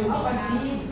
Apa sih?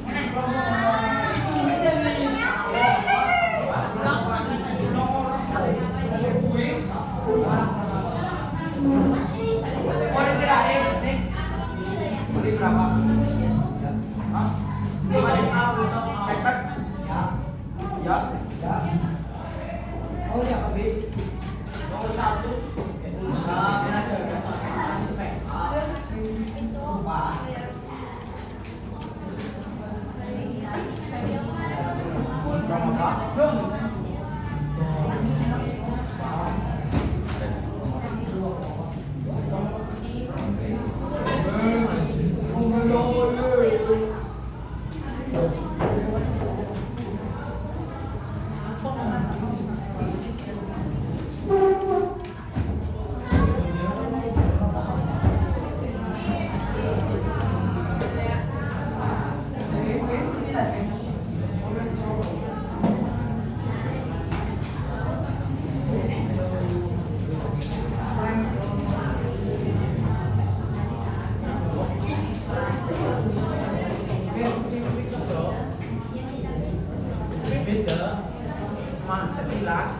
Sekilas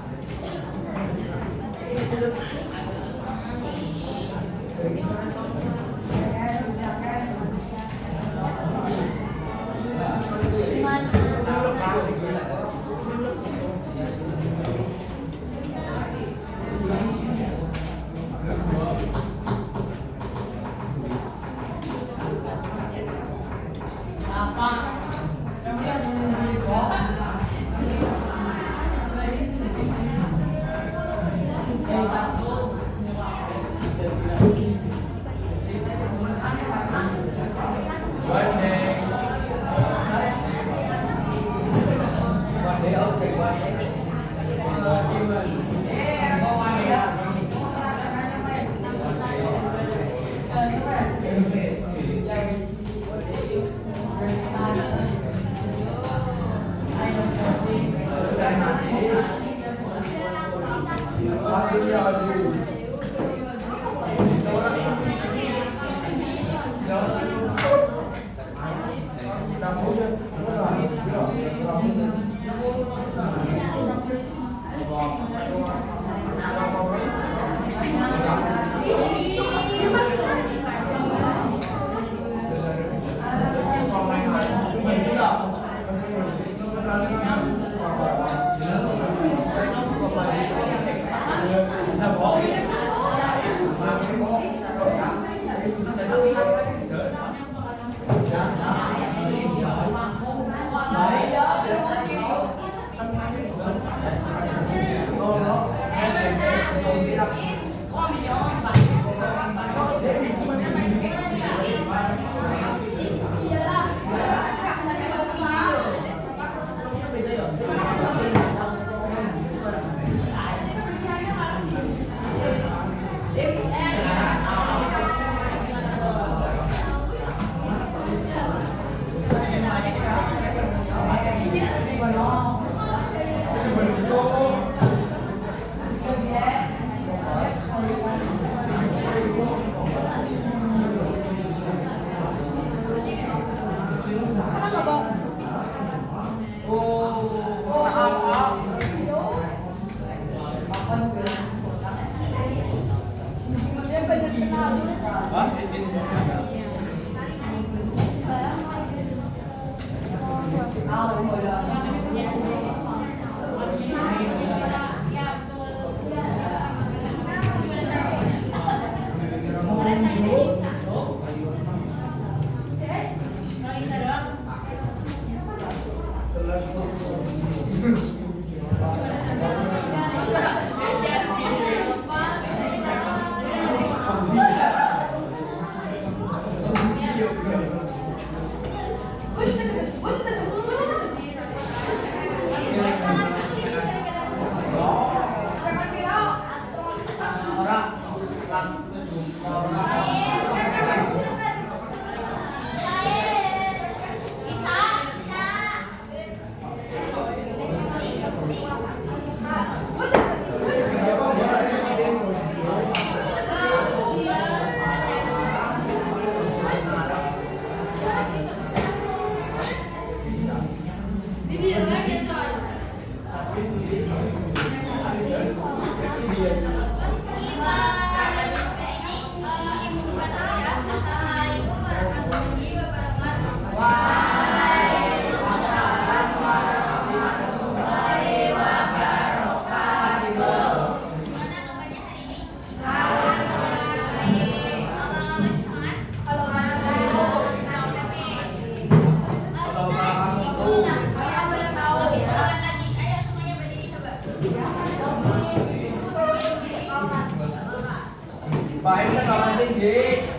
Baik kan Mama tinggi.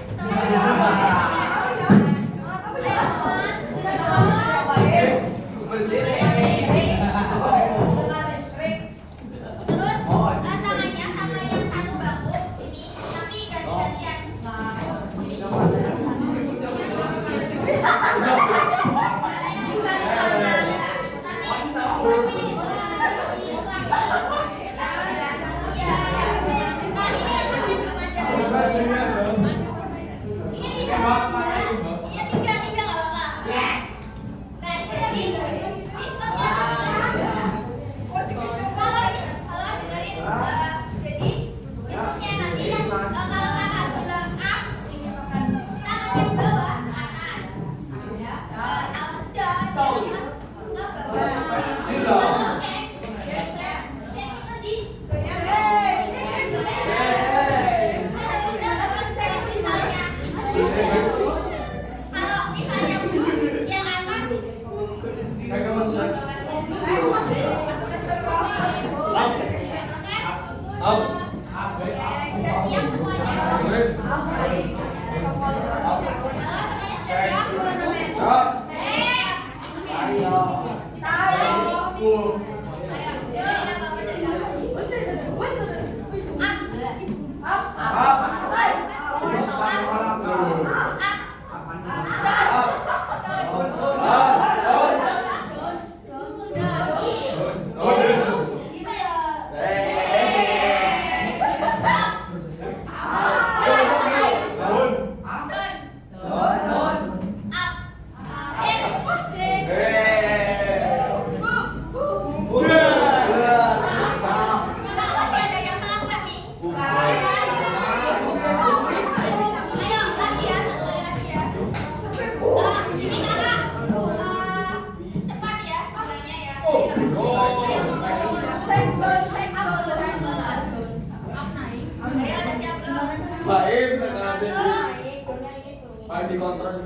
Terus tangannya sama yang satu bambu ini, tapi ganti-gantian. Baik dikontrol.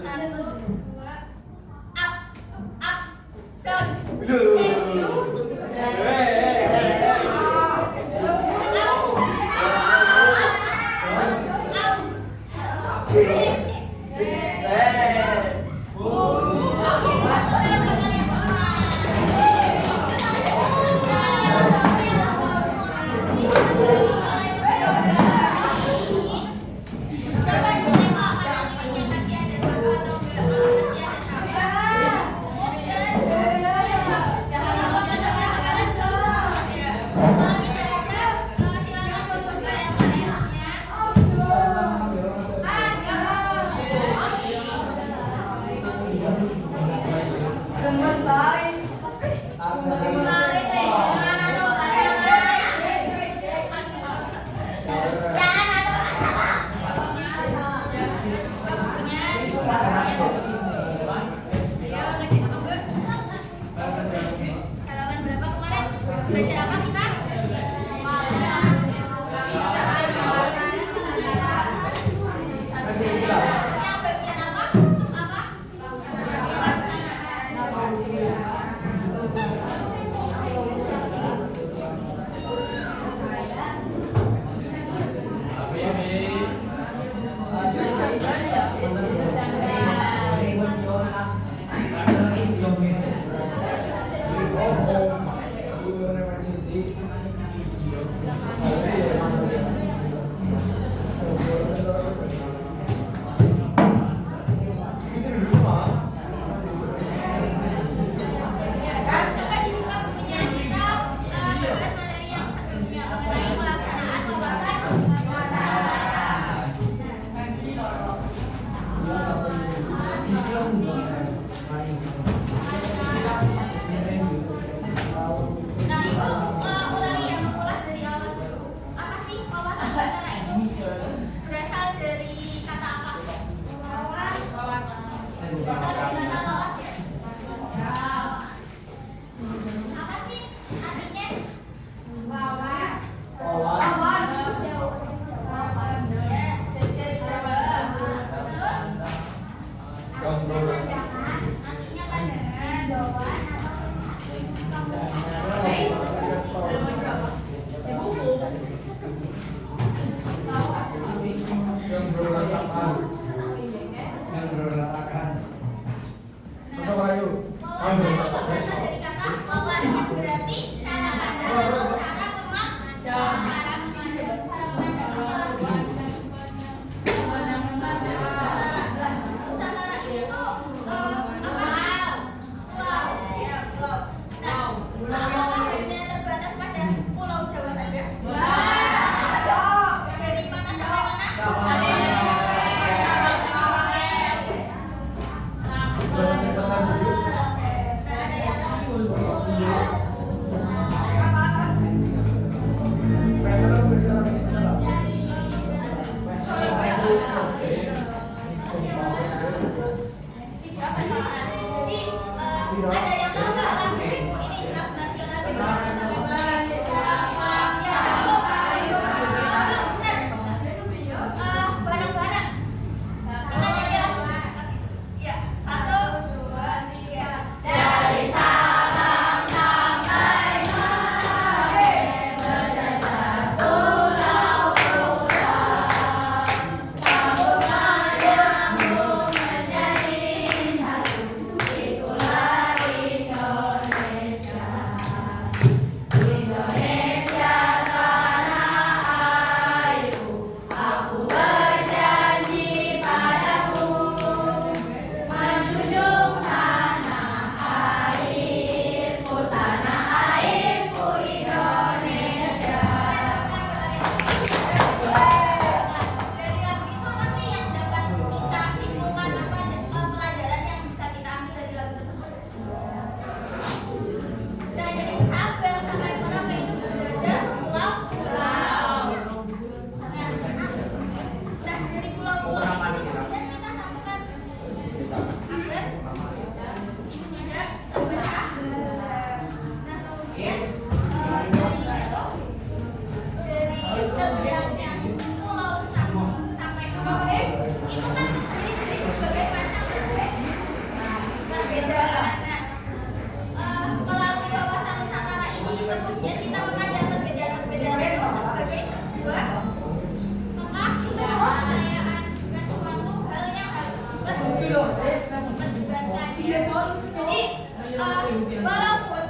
Walaupun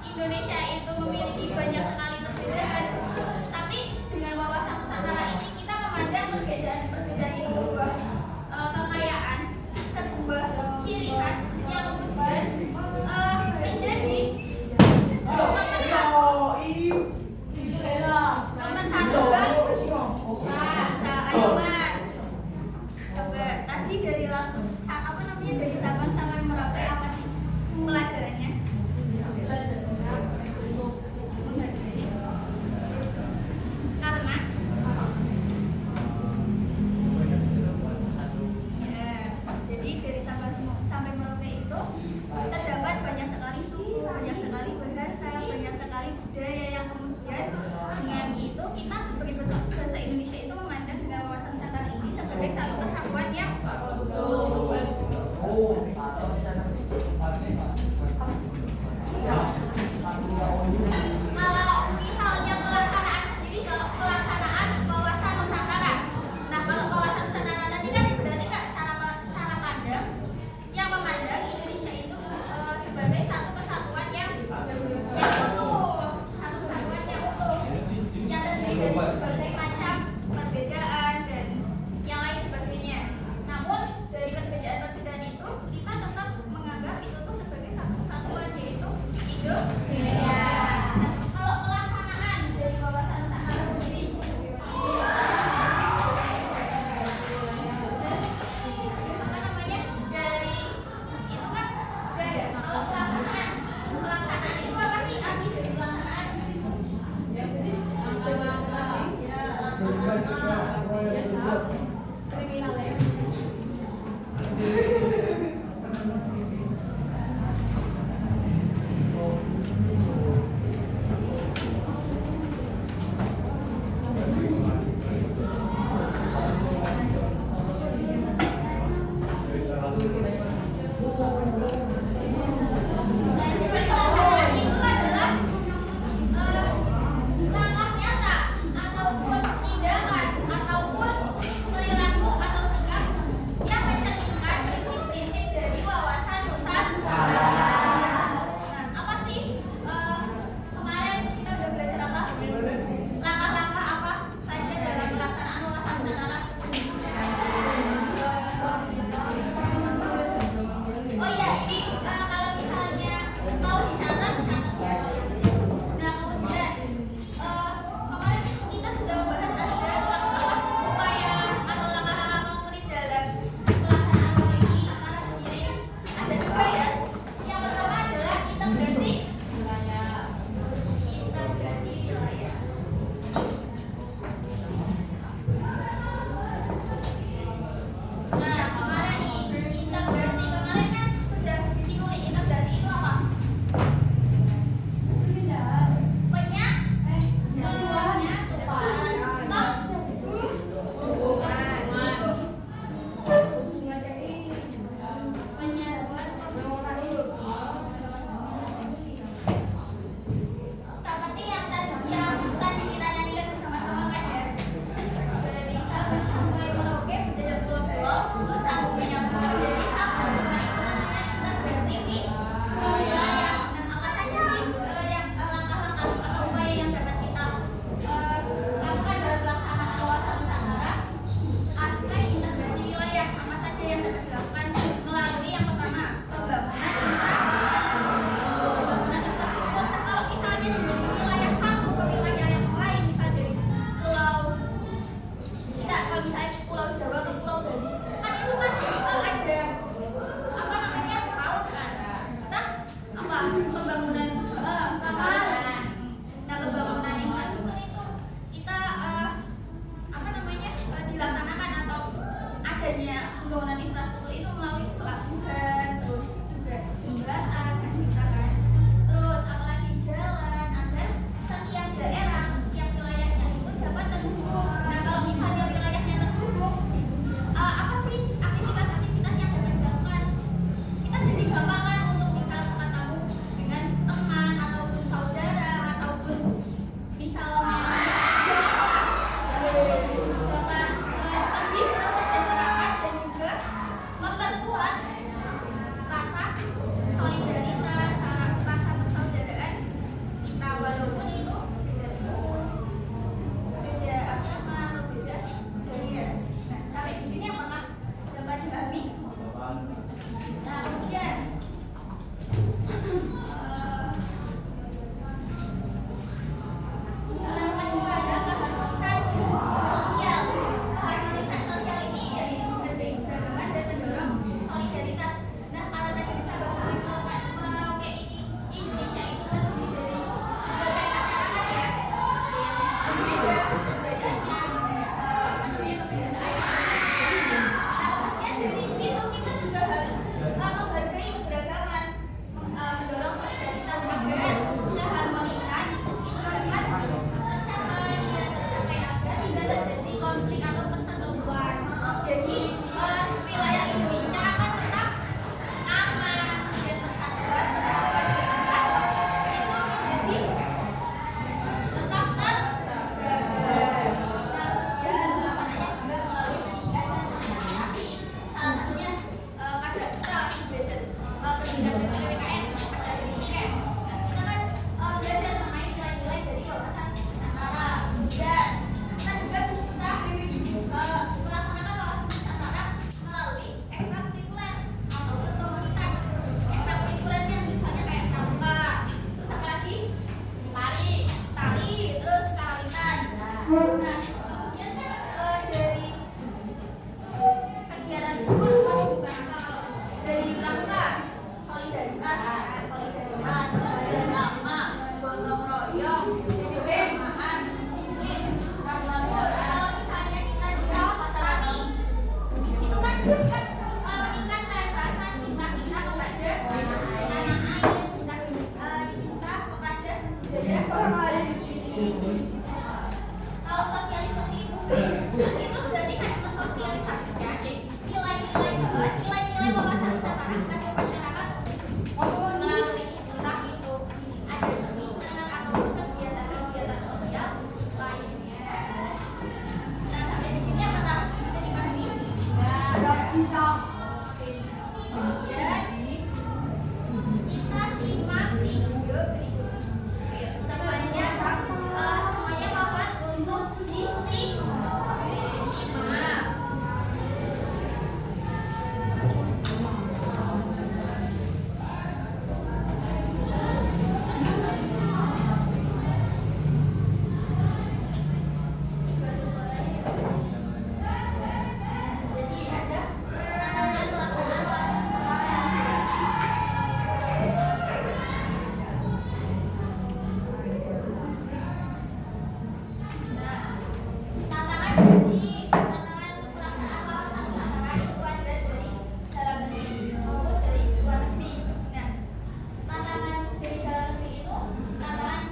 Indonesia itu memiliki banyak sekali perbedaan, tapi dengan wawasan Nusantara ini kita memandang perbedaan itu sebuah kekayaan, sebuah ciri khas yang kemudian menjadi nomor satu bangsa. Ayo Mas, coba tadi dari lagu apa namanya, dari Sabang sampai Merauke apa sih pelajarannya? Karena ya, jadi dari Sabang sampai Merauke itu terdapat banyak sekali suku, banyak sekali bahasa, banyak sekali budaya yang kemudian dengan itu kita sebagai bangsa Indonesia itu memandang dengan wawasan Nusantara ini sebagai satu kesatuan yang kalau misalnya pelaksanaan sendiri, kalau pelaksanaan wawasan Nusantara. Nah, kalau wawasan Nusantara tadi kan berarti kan cara pandang yang memandang Indonesia itu sebagai satu kesatuan yang utuh, satu kesatuan yang utuh, yang terdiri dari berbagai macam perbedaan dan yang lain sebagainya. Namun dari perbedaan-perbedaan itu kita tetap menganggap itu tuh sebagai satu kesatuan, yaitu Indonesia. Kalau pelaksanaan dari wawasan Nusantara sendiri, apa namanya, dari itu kan ada. Kalau pelaksanaan itu apa sih arti dari pelaksanaan? Dan pelaksanaan itu adalah langkah nyata ataupun tindakan ataupun perilaku atau sikap yang mencerminkan prinsip-prinsip dari wawasan Nusantara. Nah, apa sih kemarin kita udah belajar apa? Langkah-langkah apa saja dalam pelaksanaan wawasan Nusantara? Oh iya, ini kalau misalnya mau dicatat, catat ya. Nah, kemudian kemarin kita sudah membahas ada upaya atau langkah-langkah konkret dalam pelaksanaan ini Nusantara sendiri kan ada 3 ya. Yang pertama adalah integrasi wilayah. Nah, kemarin nih integrasi kemarin kan sudah disinggung nih, integrasi itu apa? Seperti yang tadi kita nyanyikan bersama-sama kan ya, dari Sabang sampai Merauke menjadi pulau-pulau, terus sambung menyambung menjadi satu dengan integrasi wilayah. Dan apa saja sih yang langkah-langkah atau upaya yang dapat kita lakukan dalam pelaksanaan wawasan Nusantara? Aspek integrasi wilayah apa saja yang dapat dilakukan melalui yang pertama pembangunan infrastruktur. Nah, kalau misalnya dari wilayah satu ke wilayah yang lain, misal dari pulau kita, kalau misalnya pulau Jawa ke pulau Bali, kan itu kan ada apa namanya, laut kan, kita apa pembangunan kawasan. Nah, pembangunan infrastruktur itu kita apa namanya dilaksanakan atau adanya pembangunan infrastruktur itu melalui pelabuhan, terus juga jembatan kan, kita kan, terus apalagi jalan, agar setiap daerah, setiap wilayahnya itu dapat terhubung. Nah, kalau misalnya wilayahnya terhubung, apa meningkatkan rasa cinta kita kepada tanah air, cinta kepada budaya orang lain. Kalau sosialisasi itu berarti kayak mensosialisasikan nilai-nilai wawasan kesetaraan pada masyarakat melalui entah itu ada seminar atau kegiatan-kegiatan sosial lainnya. Nah, sampai di sini apakah kita dikasih? Nah, bisa. Kemudian kita simak video berikut. Semuanya mohon untuk disimak. Jadi ada tantangan pelaksanaan wawasan Nah, tantangan pelaksanaan wawasan nusantara itu ada dari dalam negeri maupun dari luar negeri. Nah, tantangan dari dalam negeri itu tantangan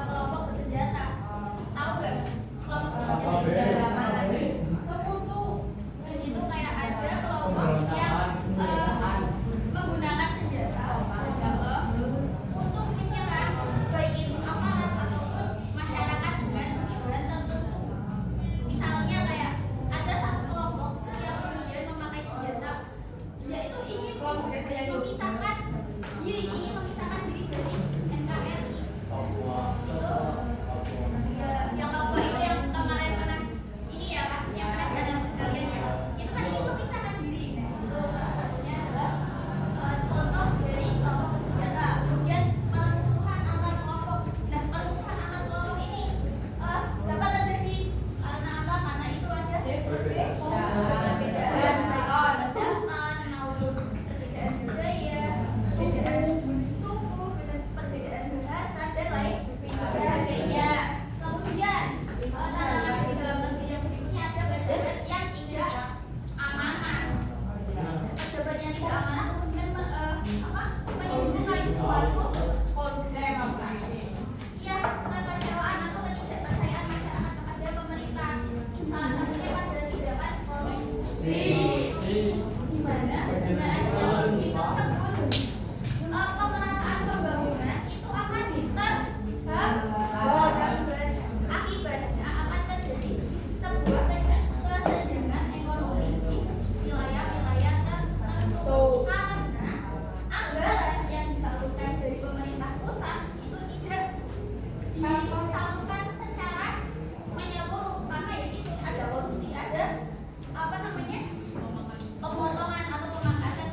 kelompok bersenjata. Tahu nggak kelompok bersenjata? Sekutu. Dan itu kayak ada kelompok yang menggunakan senjata untuk menyerang baik itu aparat ataupun masyarakat dengan tujuan tertentu. Misalnya kayak ada satu kelompok yang kemudian memakai senjata, dia itu ingin memisahkan diri dari NKRI. Itu yang Papua itu yang kemarin pernah ini ya kasusnya pernah ada sekalian ya. Itu kan ingin memisahkan diri. Nah, itu salah satunya adalah contoh dari kelompok bersenjata. Kemudian permusuhan antar kelompok. Nah, permusuhan antar kelompok ini dapat terjadi karena apa? Karena itu ada perbedaan pendapat maupun perbedaan budaya, perbedaan suku, perbedaan bahasa dan lain sebagainya. Kemudian tantangan di dalam negeri yang berikutnya ada pejabat yang tidak amanah. Pejabat yang tidak amanah kemudian menimbulkan suatu kekecewaan atau ketidakpercayaan masyarakat kepada pemerintah. Salah satunya pada tindakan korupsi. Di mana dengan adanya korupsi tersebut pemerataan pembangunan itu akan terhambat. Akibatnya akan terjadi sebuah kesenjangan ekonomi di wilayah-wilayah tertentu karena anggaran yang disalurkan dari pemerintah pusat itu tidak disalurkan secara menyeluruh karena itu ada korupsi, ada pemotongan atau pemangkasan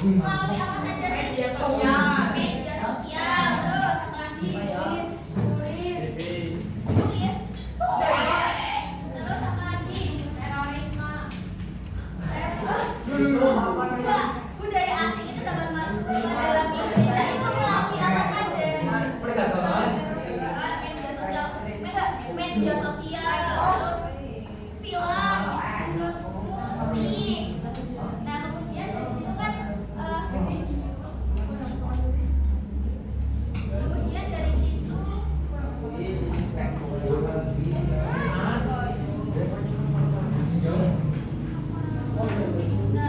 melalui apa saja sih? Media sosial. Media sosial. Terus apa lagi? Tulis. Terus apa lagi? Terorisme. Enggak, budaya asing itu dapat masuk ke dalam Indonesia itu melalui apa saja? Media sosial, terus film, musik. Nah kemudian dari situ kan kemudian dari situ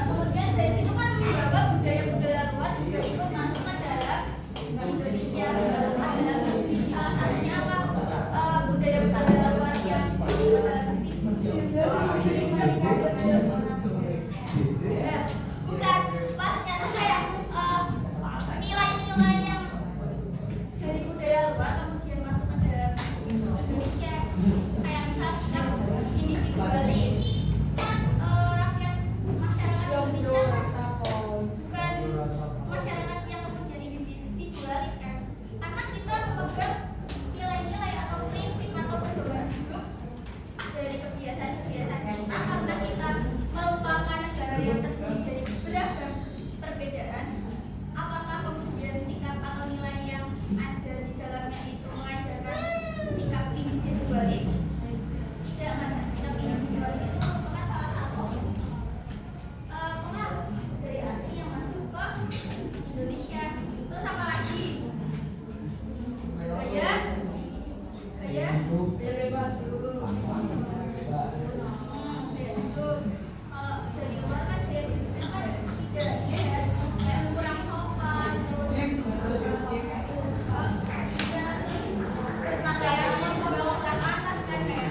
kemudian dari situ kan beberapa budaya-budaya luar juga ikut masuk ke dalam Indonesia. Salah satunya apa? Budaya-budaya luar yang bukan, maksudnya tuh kayak nilai-nilai yang dari budaya luar kemudian masuk ke dalam Indonesia. Kayak misal sikap individualis kan, rakyat masyarakat Indonesia kan bukan masyarakat yang kemudian individualis kan, karena kita memegang nilai-nilai atau prinsip atau pedoman hidup dari kebiasaan-kebiasaan kita, karena kita merupakan negara yang terdiri dari beragam perbedaan. Apakah kemudian sikap atau nilai yang ada di dalamnya itu mengajarkan sikap individualis? Tidak, karena sikap individualis itu merupakan salah satu pengaruh dari asing yang masuk ke Indonesia. Terus apa lagi? Gaya bebas. Kalau dari luar kan dia kan tidak ini ya, kayak kurang sopan, terus pakaiannya belok ke atas kan, kayak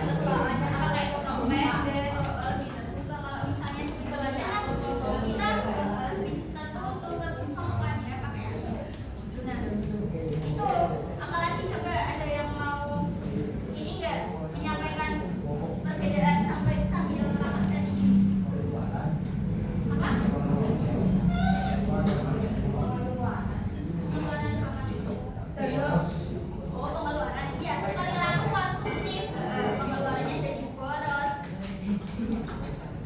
pakai rok pendek gitu. Kalau misalnya di Belanda kan kita tertutup lebih sopan ya pakaiannya. Nah itu apalagi coba ada yang mau ini enggak menyampaikan perbedaan sambil rapatkan ini apa? Pengeluaran rapat. Oh pengeluaran, iya, perilaku konsumtif, pengeluarannya jadi boros.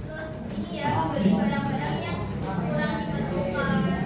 Terus ini ya, membeli barang-barang yang kurang diperlukan.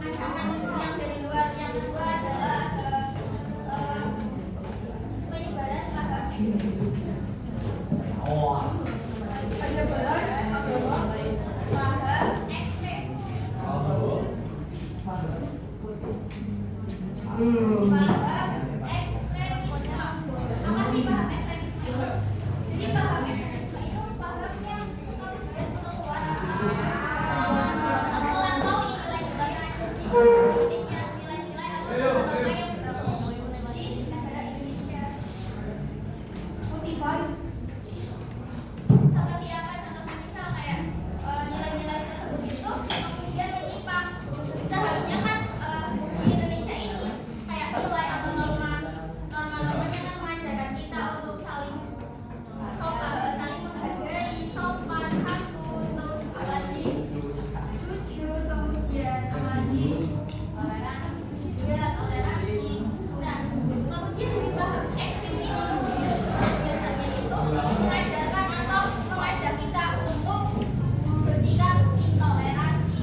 Ancaman yang dari luar yang kedua adalah penyebaran paham ekstrem. Paham ekstremisme. Apa sih paham ekstremisme itu? Jadi paham ekstremisme itu paham yang kemudian melampaui nilai-nilai yang ada di Indonesia, nilai-nilai atau norma yang berlaku di negara Indonesia. Seperti apa contohnya, misal kayak nilai-nilai tersebut itu kemudian menyimpang. Seharusnya kan di Indonesia ini kayak nilai atau norma-normanya kan mengajarkan kita untuk saling menghargai, sopan, santun, terus apalagi jujur, kemudian apalagi toleransi. Nah, kemudian dari paham ekstrim ini kemudian biasanya itu mengajarkan atau mengajak kita untuk bersikap intoleransi.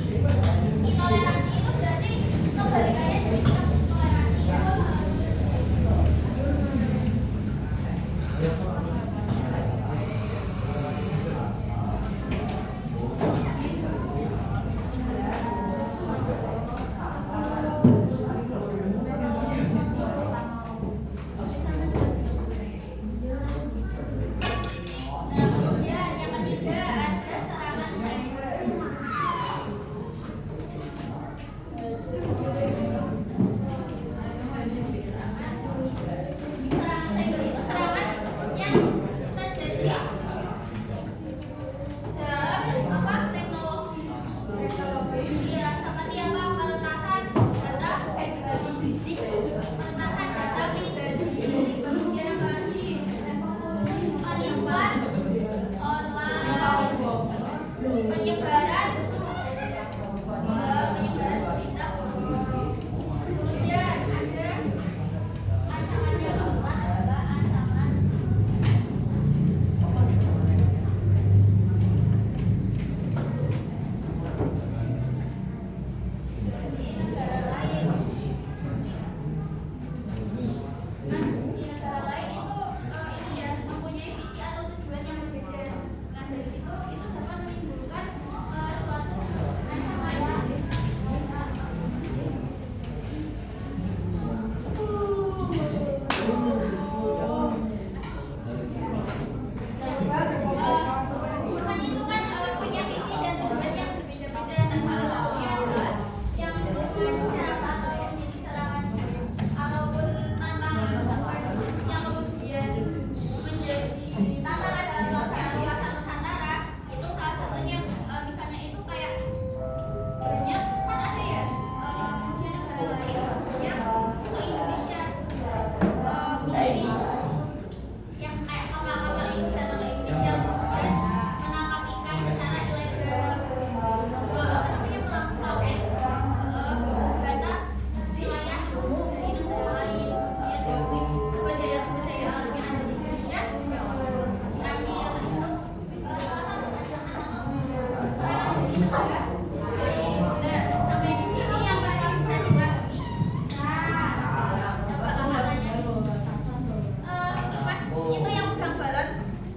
Intoleransi itu berarti kebalikannya dari sikap toleransi.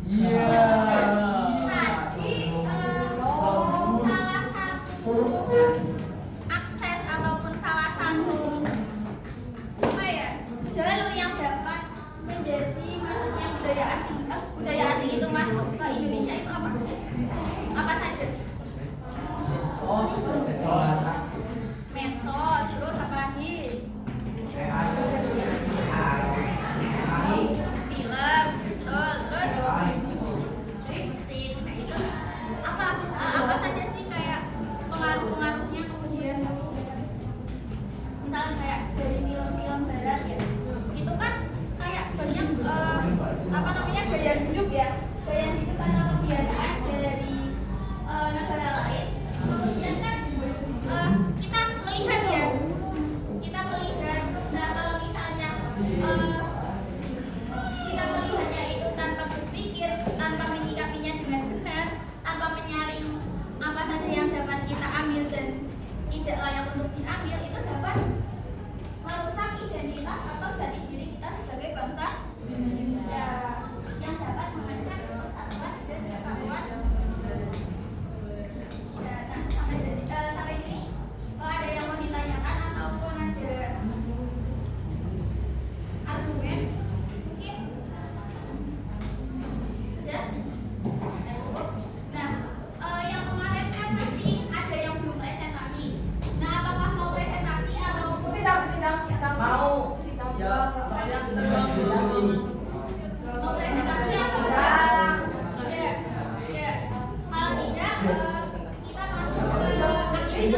Tadi salah satu akses ataupun salah satu apa ya jalur yang dapat menjadi maksudnya budaya asing itu masuk ke Indonesia itu apa? Apa saja? Medsos, terus apa lagi? Film, betul, terus musik. Nah itu apa saja sih kayak pengaruh-pengaruhnya kemudian misalnya kayak dari film-film barat ya itu kan kayak banyak apa namanya gaya hidup ya, gaya hidup atau kebiasaan dari negara lain. Kemudian kan kita melihat ya, nah kalau misalnya kita melihatnya itu tanpa berpikir, tanpa menyikapinya dengan benar, tanpa menyaring apa saja yang dapat kita ambil dan tidak layak untuk diambil, itu dapat merusak identitas atau jati diri kita sebagai bangsa Indonesia yang dapat mengancam persatuan dan kesatuan. Ya, nah, sampai sini kalau ada yang mau ditanyakan ataupun ada argumen mungkin sudah. Nah, yang kemarin kan masih ada yang belum presentasi. Nah, apakah mau presentasi atau Tidak. Mau. Ya, saya mau presentasi atau enggak? Ya. Kalau tidak, kita masuk ke materi.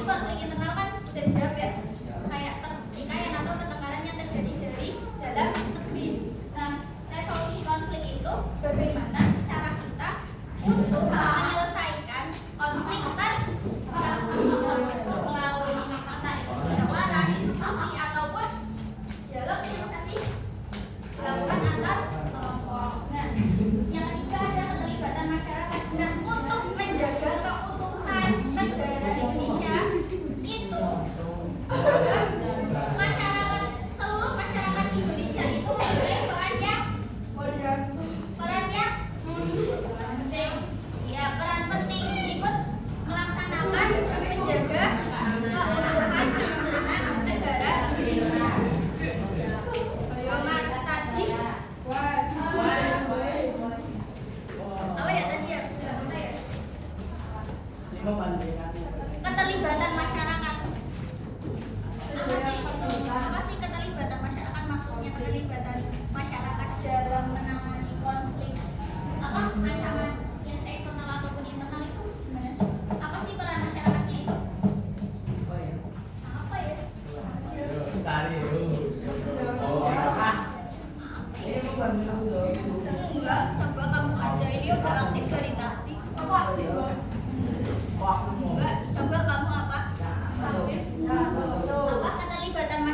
konflik internal kan udah dijawab ya, kayak pertikaian atau pertengkaran yang terjadi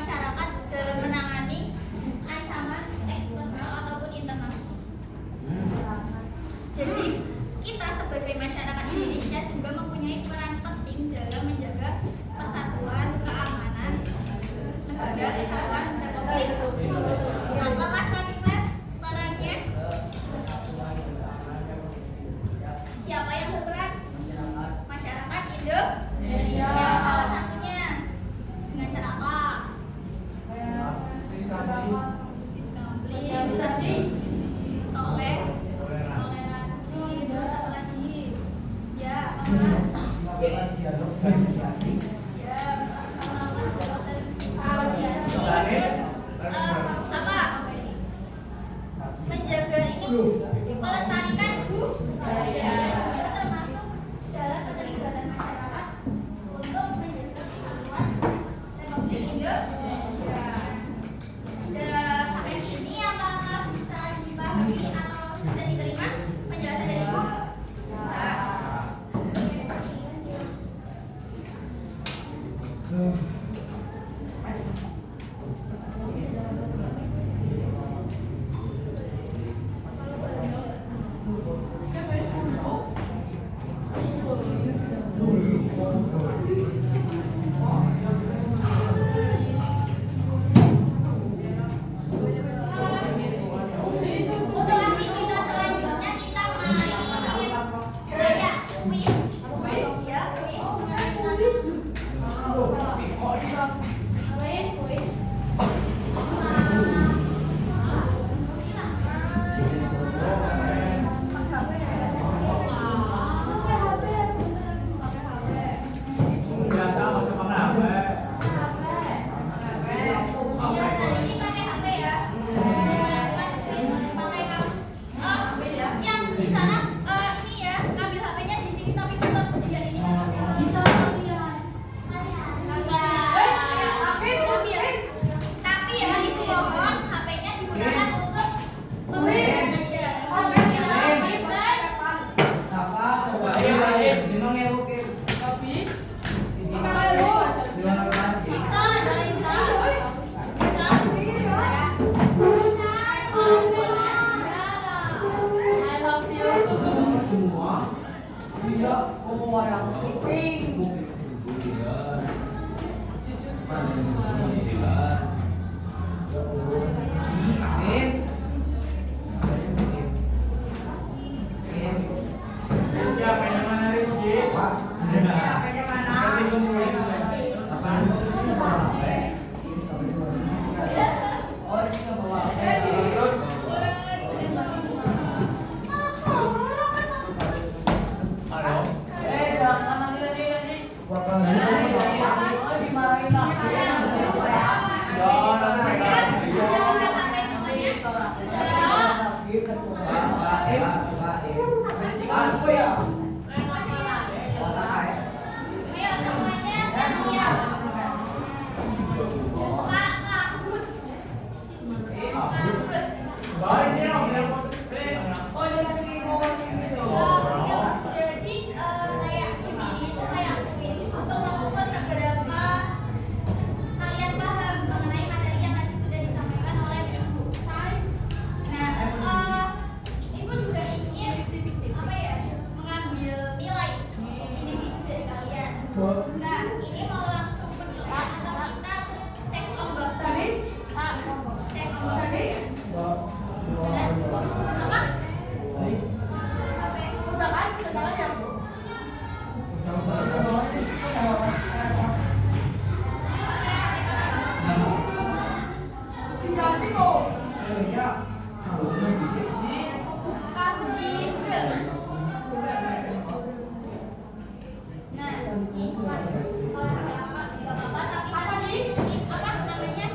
masyarakat dalam menangani ancaman eksternal ataupun internal. Jadi kita sebagai masyarakat Indonesia juga mempunyai peran penting dalam menjaga persatuan, keamanan, menjaga kesatuan republik. Apa mas tadi mas perannya? Siapa yang berperan? Masyarakat Indonesia. Salah satunya dengan cara apa? Bisa sih toleransi, terus apa lagi? Ya, asosiasi, apa? Menjaga ini, melestarikan budaya, termasuk dalam keterlibatan masyarakat untuk menjaga kesatuan Republik Indonesia. Sampai sini apakah bisa dipahami atau bisa diterima penjelasan dari Ibu? Bisa. Untuk aktivitas selanjutnya kita main kayak kuis, ya kuis. Main kuis. Iya, nah ini pakai HP ya. Pakai HP. Yang di sana ini ya, ngambil HP-nya di sini tapi tetap dia ini. Bisa ya. Tapi ya itu mohon HP-nya digunakan untuk pembelajaran aja. Ayo semuanya siap-siap. Buka kabut. Jadi kayak gini itu kayak kuis untuk mengukur seberapa kalian paham mengenai materi yang tadi sudah disampaikan oleh Ibu. Nah, Ibu juga ingin apa ya mengambil nilai individu dari kalian. Nah, ini mau langsung penilaian atau kita cek ombak tulis? Cek ombak tulis? Apa? Udah kan? Sudah kan ya? Dikasih kok. Kabut di Google. Nah, ini kalau pakai apa nggak apa-apa, tapi apa nih? Apa namanya?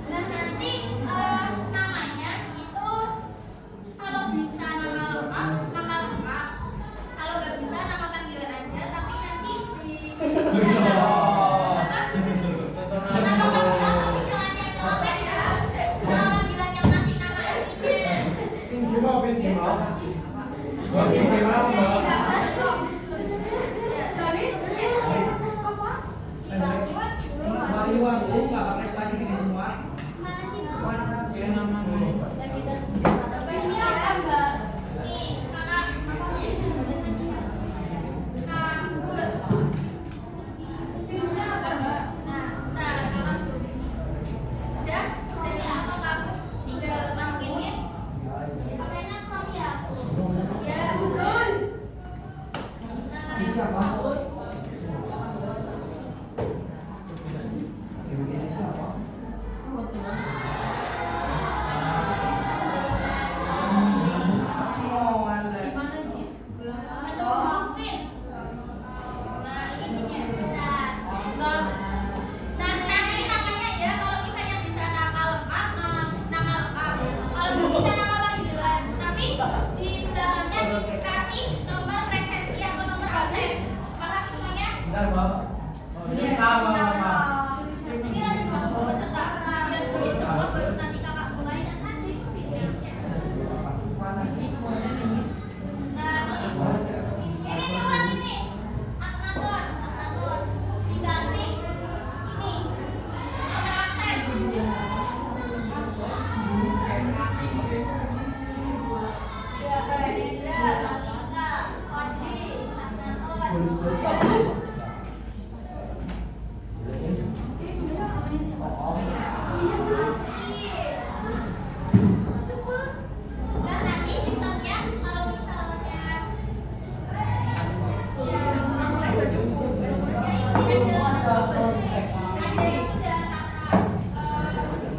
Nah nanti namanya itu kalau bisa nama lengkap, kalau nggak bisa nama panggilan aja, tapi nanti di nama panggilan tapi jangan yang nyelopet ya, nama panggilan yang ngasih nama aslinya. pakai spasi gini semua. Mana sih? Yang nama dulu. Yang kita sebut. Ini apa, Mbak? Nih, kakak. Kabut. Ini apa, Mbak? Nah, kabut. Udah, dari apa kabut? Tinggal masukin. Pakainya Chrome ya? Ya. Ini siapa? Ini siapa? Bentar, Mbak. Oh, ini apa? Ini lagi bawa peserta. Biar join semua baru nanti kakak mulai dan nanti videonya. Nah, ini coba ini akun dikasih ini nomor akses. Ya, Indra, Malika, Odi, akun. Bagus. Nah, nanti sistemnya kalau misalnya ada yang sudah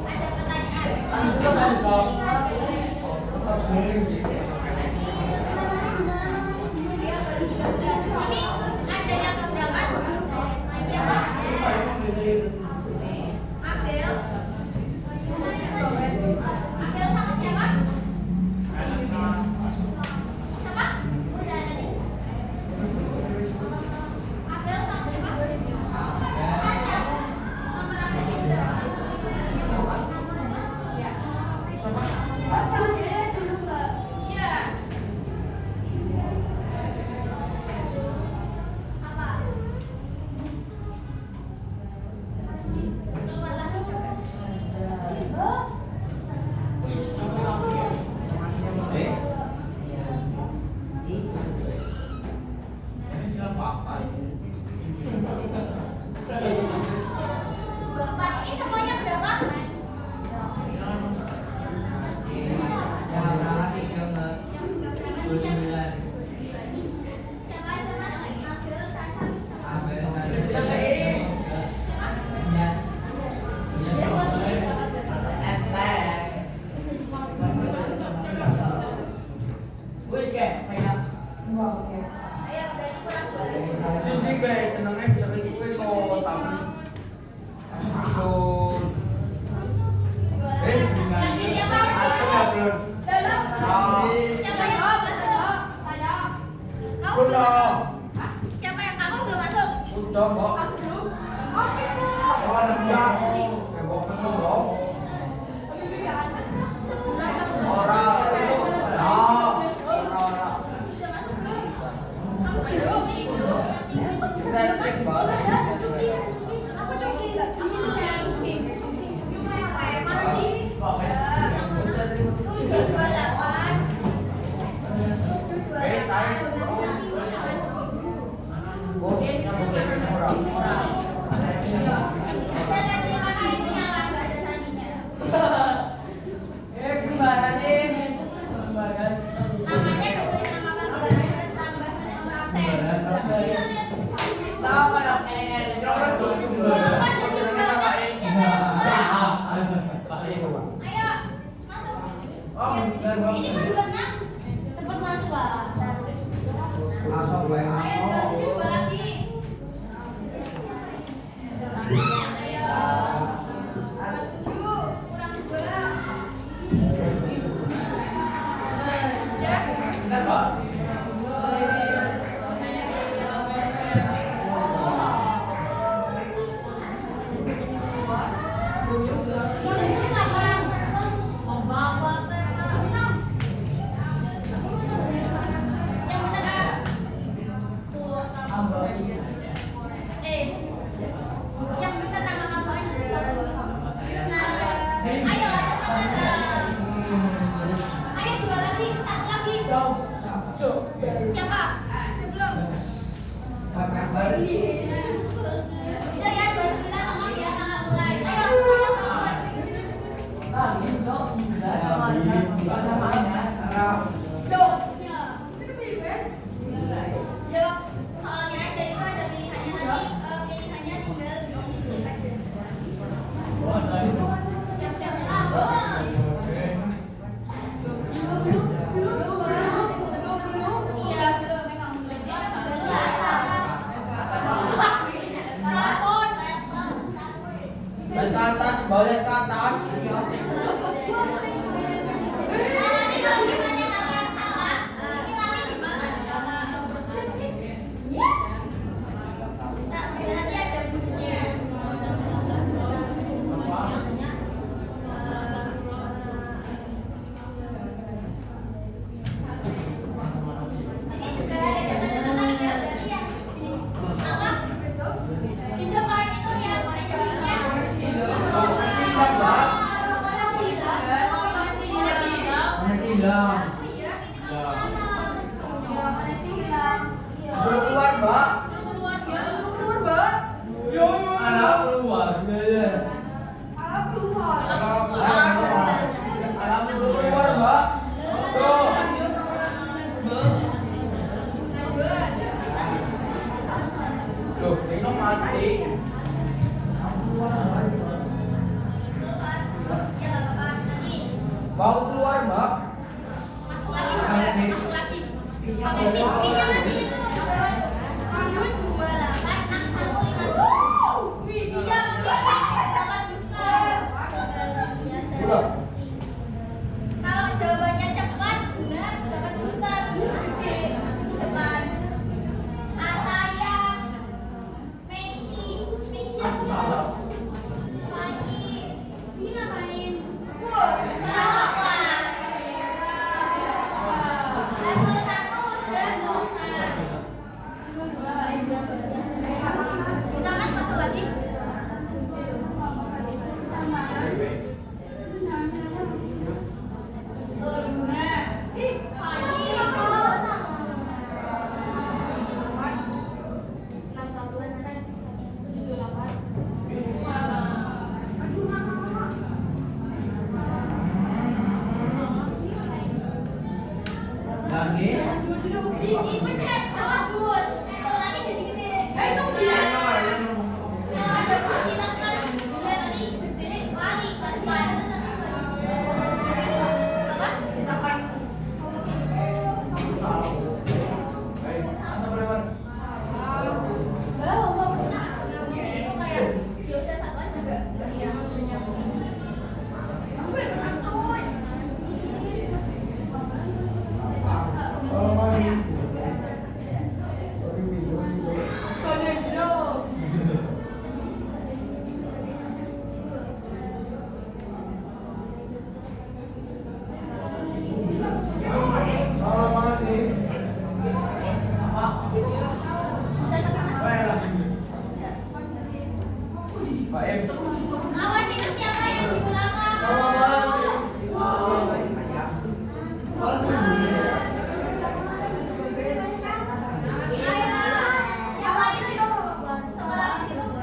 ada pertanyaan. Ayo, baru 13. Ini ada yang keberapa? Ya, Pak. Abel. Abel sama siapa? Siapa? Udah ada nih. Abel sama siapa? Sasha. Nomor absennya berapa? Iya. Baca aja dulu, Mbak. Iya. Apa? Keluar lagi coba. Bapak, ini semuanya berapa? Siapa aja, Mas? Abel, Sasha, siapa? Dia masukin banget ke situ. Ayo, berarti kurang dua. Sisi kayak jenenge bisa kayak kowe kok tapi Asyikun. Yang ini siapa? Asik ya, Bro. Siapa yang belum masuk? Saya. Kamu Belum. belum masuk? Hah? Siapa yang kamu belum masuk? Udah, Mbak. Kamu belum? Oke, Bu. Oh, enggak. Kebok itu, Bro. Ora. Ora. Sudah masuk belum? Kamu belum? Ini belum. Setting, Mbak. Ada cuti, ada cuti. Aku cuti enggak? Aku sudah cuti. Mana sih? 728. 728. Oh, nyambung lagi ora. Ada ganti mana itu nyala enggak ada sandinya. Gimana nih? Namanya tulis nama panggilannya dan tambah nomor absen. Tahu kan pengen. Bapak jadi berapa? Ayo, masuk. Ini berdua nak. Cepat masuk lah. Asal wae. Ayo, ganti dua lagi. Ayo. 27 kurang 2. Ya. atas. Nanti kalau misalnya kalian salah, ini nanti gimana? Iya. Nah, nanti ada busnya. Ini juga ada catatan ya, berarti ya di apa? Di depan itu ya, jalannya. Masih hilang, Mbak. Masih hilang. Oh, masih hilang. Masih hilang. Iya, ini kan salah. Ya, masih hilang. Suruh keluar, Mbak. Keluar ya, keluar, Mbak. Anak keluar. Iya. Kalau keluar. Anak keluar. Anak suruh keluar, Mbak. Tuh. Loh, ini mati. Mau keluar, Mbak? Masuk lagi, masuk lagi. Pakai pinnya masih itu. Tujuh dua delapan enam satu lima. Wih, dia dapat besar. Udah. Kalau jawabannya cepat, benar dapat besar. Di depan. Ataya, Messi, Aku salah. ini ngapain? Wah, kenapa? Level 1 sudah selesai. Bisa Mas masuk lagi? Sama. Oh, Yuna. Ih, Fani. 61 Nangis. Gigi pencet, bagus. Kalau nanti jadi gede. Dong dia. Yang ada kaki tangan, dia nanti gede, lari ke depan. Apa? Itu kayak, ya udah satu aja nggak yang nyambungin. Gue menang coy. Oh, mari. Salah mandi. Pak Em. Awas itu siapa yang di belakang? Salah mandi. Siapa di situ? Sama lagi situ.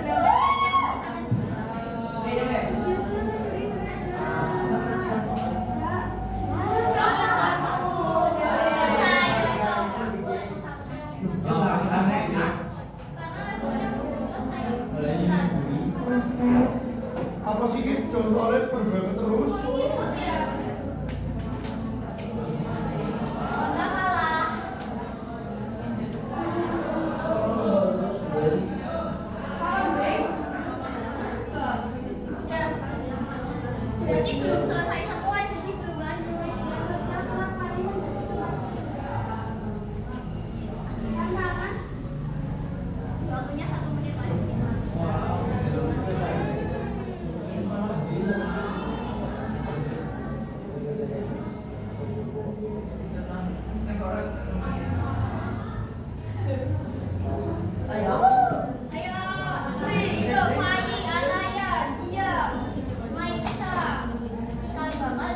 Apa sih ini soalnya berbeda terus? Berarti belum selesai semua, jadi belum lanjut. Waktunya 1 menit lagi. Ayo. Ayo, wih, itu Fani, Anaya, Gia, Maisa, cikal bakal,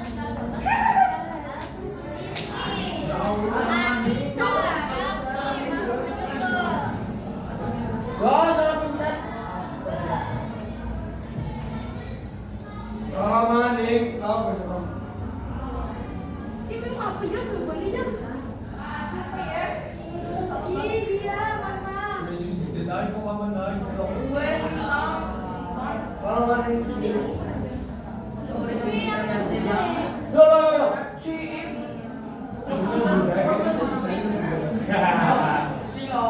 Rizky, Anissa, Raffi, Masuk. Wah, salah pencet. Salah mandi. Kau betul. Ini apa ya tuh, Balinya? Iya, dia mana? Salah mandi. Wih, yang gede. Loh. Si Im. Silo.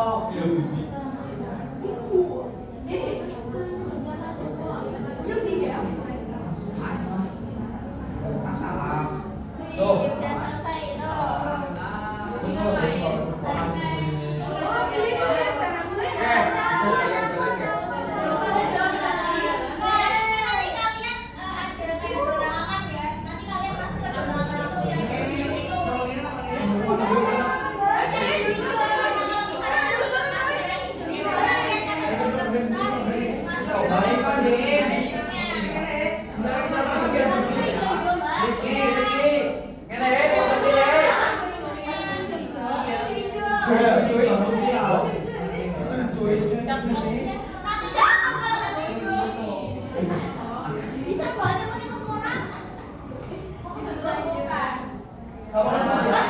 Yang tiga. Sama namanya.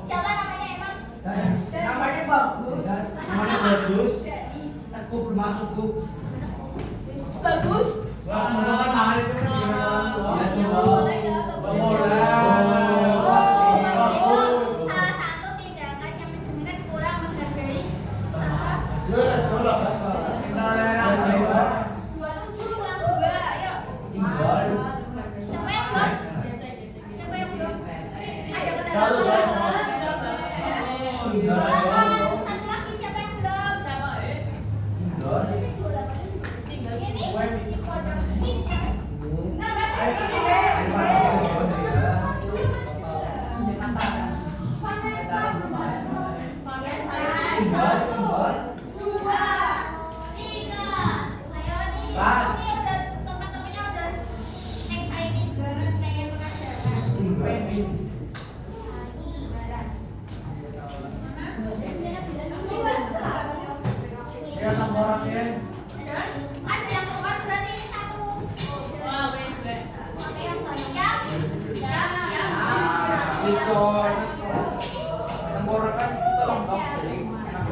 Siapa namanya emang? Namanya bagus. Namanya bagus. Aku belum masuk bu. Bagus. Wah, masakan mahal itu kan di dalam gua. Ya, boleh ya. Boleh. Salah satu tindakan yang mencerminkan kurang menghargai sosok. Sudah. Kita Satu, dua, tiga. Ayo nih. Pas. Ini udah teman-temannya udah excited banget pengen pelajaran. Ya sama orang ya. Ada yang keluar berarti ini satu. Oke, yang banyak. Ya. Itu tenggorokan itu lengkap jadi enak.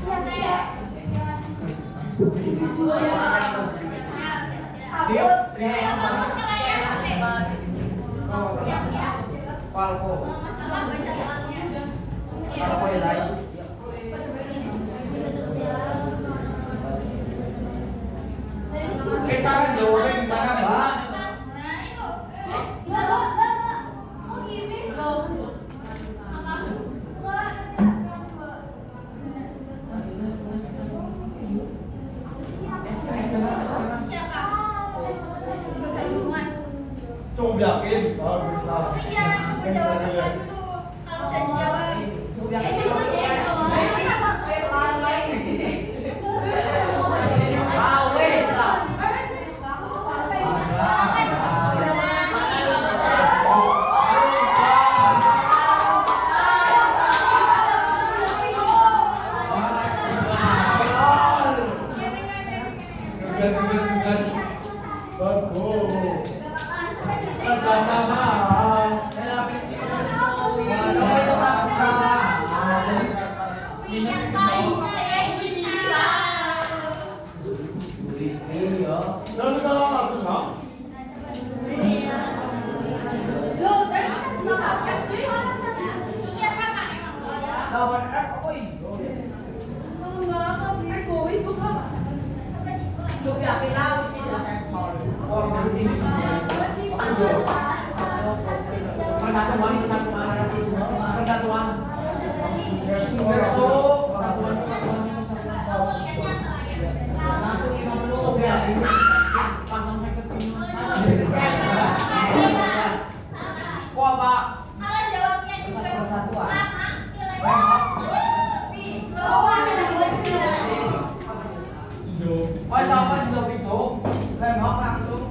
Siap ya. Dia Ayo bagus kalian masih. Siap. Palko. Masalah baca soalnya. Palko ya lain. cara jawabnya gimana, Bang? Nah, itu. Enggak. Oh, gini. Loh. Apa? Siapa? Kebaikan. Cukup yakin bagus lah. Oh iya, aku jawab sama dulu. Kalau udah dijawab. Yang paling saya bisa. Loh, iya sama emang soalnya. Persatuan. Langsung 50 ya. Pasang seket Wah, Pak. Kalau jawabnya juga Persatuan. lama, Oh, sama sudah itu. Lemok langsung.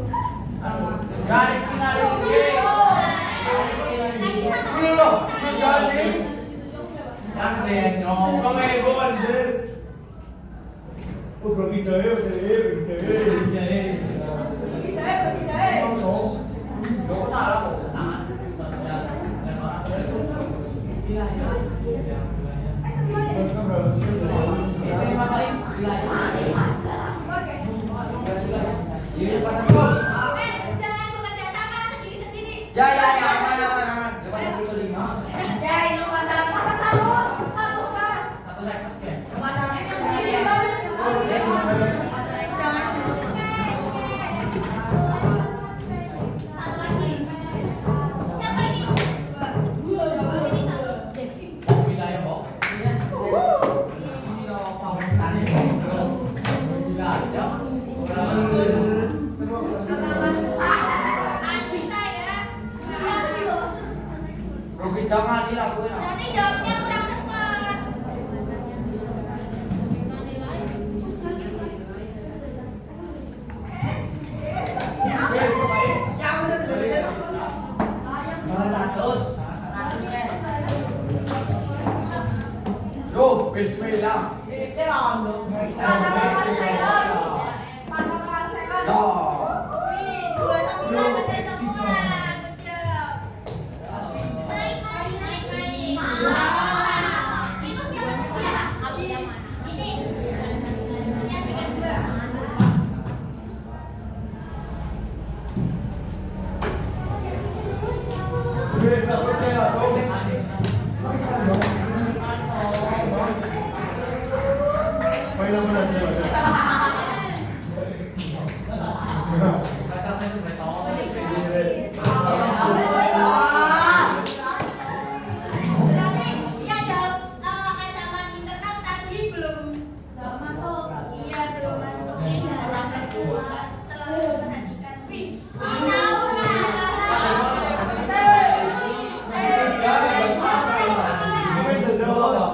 Garis finalis. Ini loh, garis. Yang Reno, pemain anjir. Oh, bagi jahe. Gak salah kok. Tangan sosial. Dan orang wilayah. Itu yang ngapain? Wilayah. Iya, pasang gol. jangan bekerja sama sendiri-sendiri. Ya, aman. Dapat yang kelima. Satu sektor ya. Satu lagi. Siapa ini? Ini satu. Wilayah kok. Ini loh, pemerintahan itu. Wilayah. Anissa ya. Siapa nih lo? Rugi jangan dilakuin. Berarti jawabnya kurang cepat. Yo, bismillah. Yo. Wih, 29 betul semua. Good job. Naik. Itu siapa tadi ya? Ini. Yang kedua. Bisa percaya, Bro. Main apa aja. Pasang sektor beton. Berarti dia jawab ancaman internal tadi belum masuk. Iya, belum masuk. Terlalu memperhatikan. Wih, Kamu bisa jawab.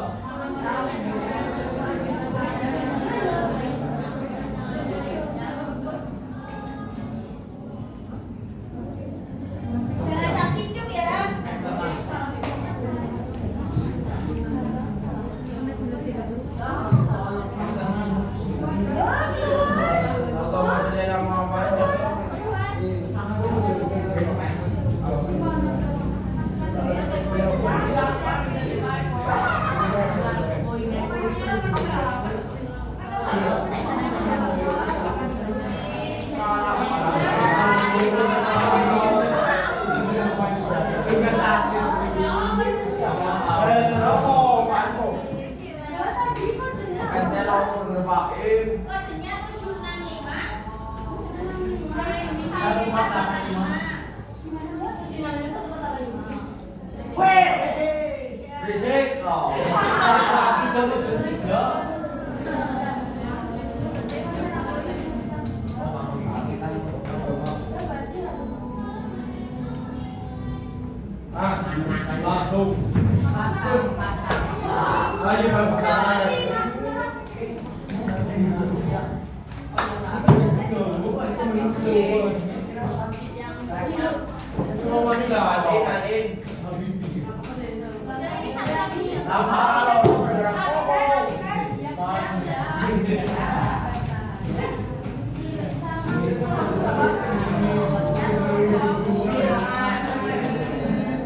mau ngerepain. Kodenya 765. Satu empat delapan lima. 765. Weh, berisik loh. Kaki jono bertiga. Langsung. Ayo kalau sana. Semua wanita. Adin. Ini satu lagi. Lama lo bergerak.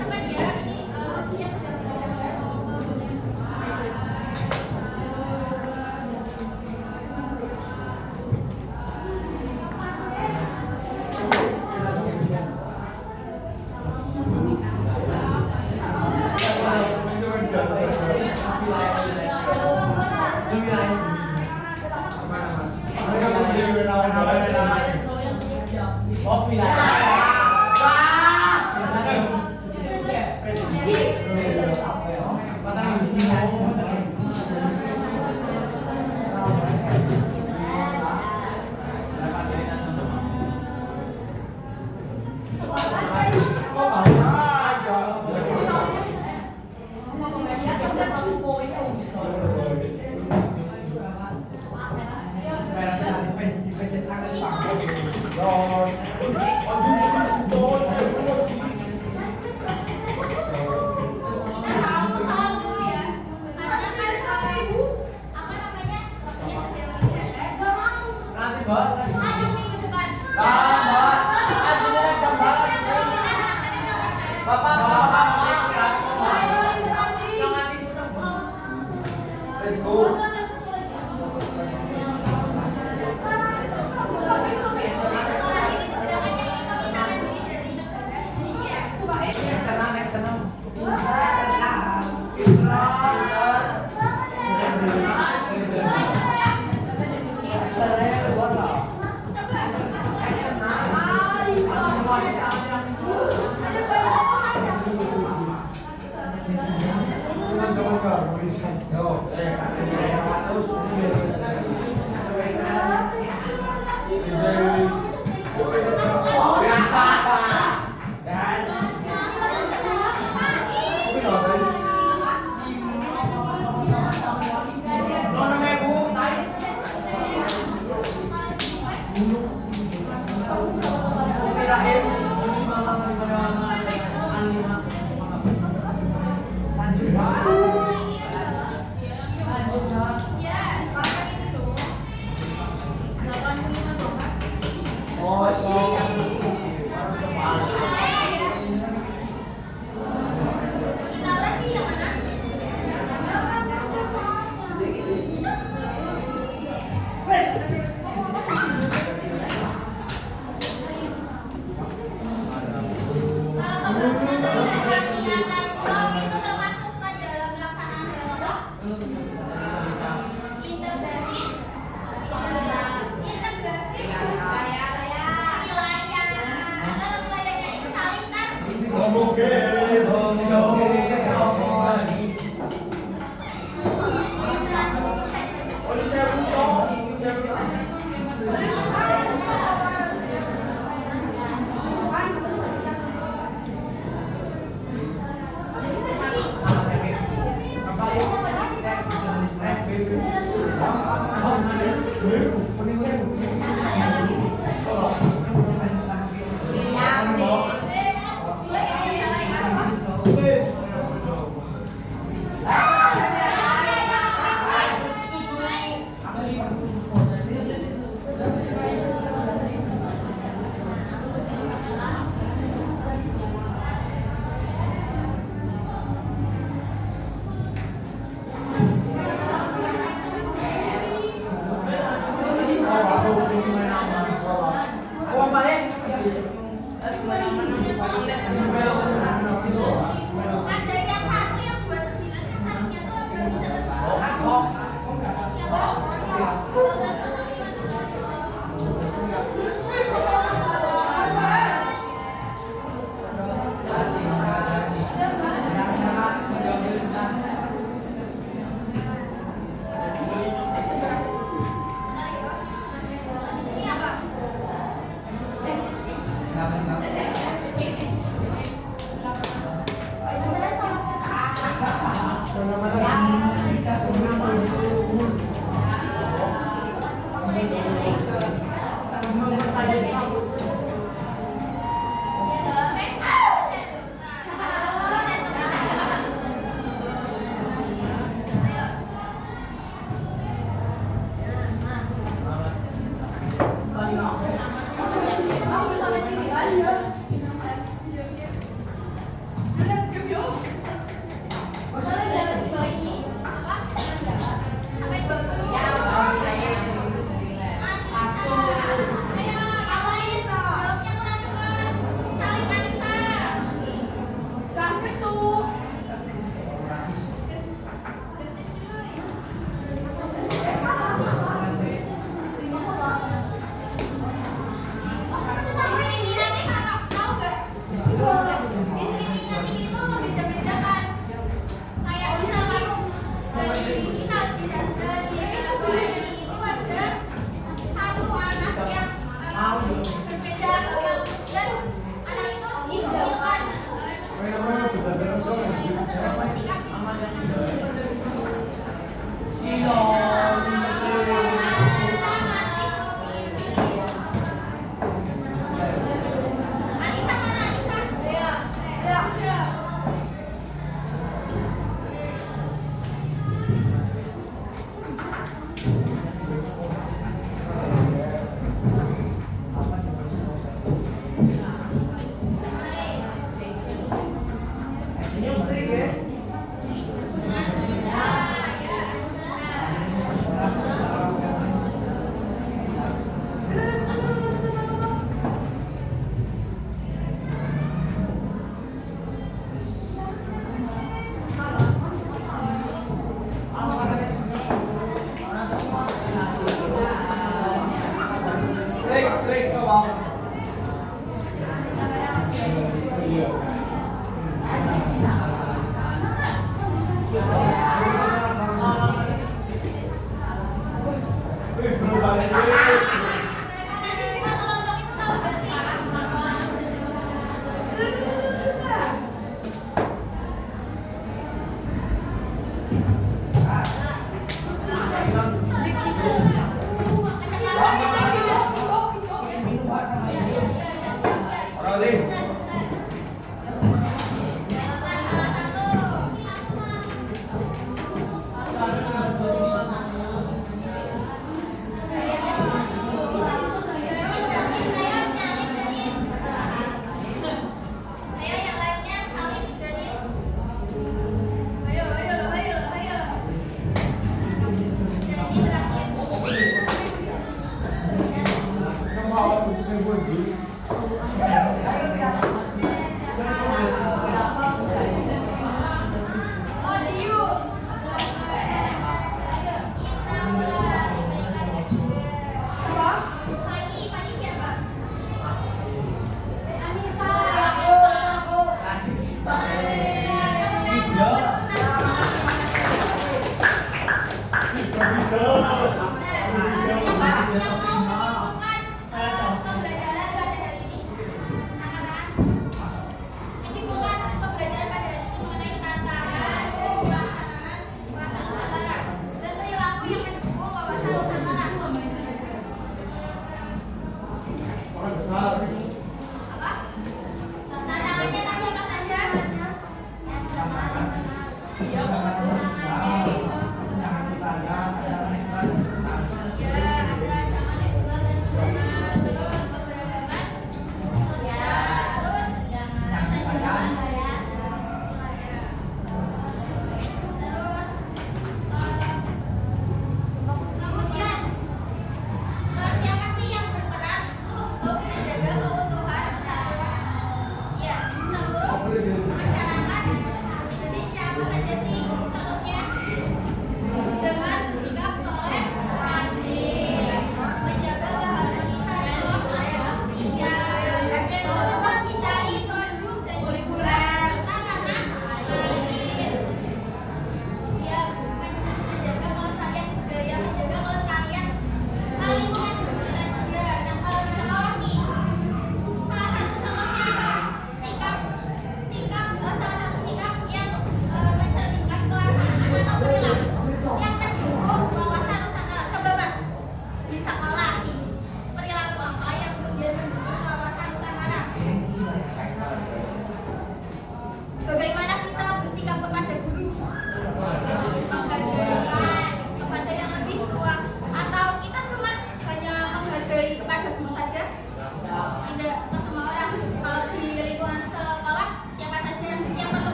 Sama dia ini hasilnya Oh, wilayah. itu ada satu anak yang berbeda dan anak itu dijauhkan. Anissa mana Anissa? Iya. Break ke bawah. Belum balik. Orang besar. Tantangannya tadi apa saja? Iya, ada ancaman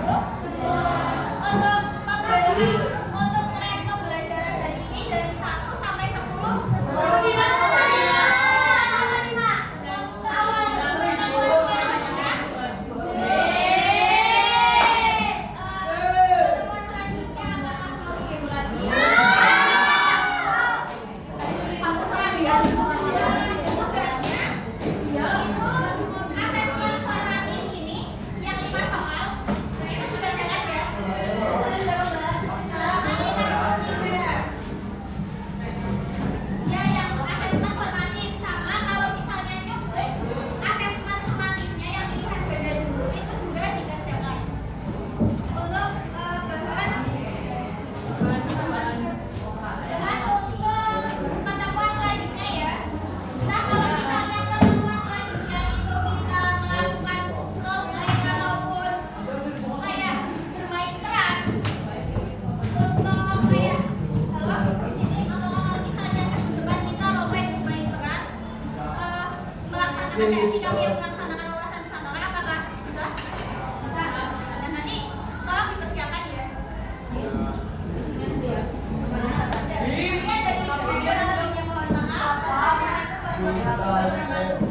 Untuk pembelajaran dari ini dari 1 sampai 10. Ya, yang asesmen formatif sama kalau misalnya nyebut asesmen sumatifnya yang dilihat beda dulu itu juga dikerjakan. Untuk bahan untuk pertemuan selanjutnya ya. Nah, kalau misalnya pertemuan selanjutnya itu kita melakukan role play ataupun kayak bermain peran untuk kayak halo di sini atau kalau misalnya di depan kita lomba bermain peran melaksanakan kayak sikap yang melaksanakan wawasan Nusantara apakah bisa? Bisa. Dan nanti tolong dipersiapkan ya. Dari yang mohon maaf. Assalamualaikum warahmatullahi wabarakatuh.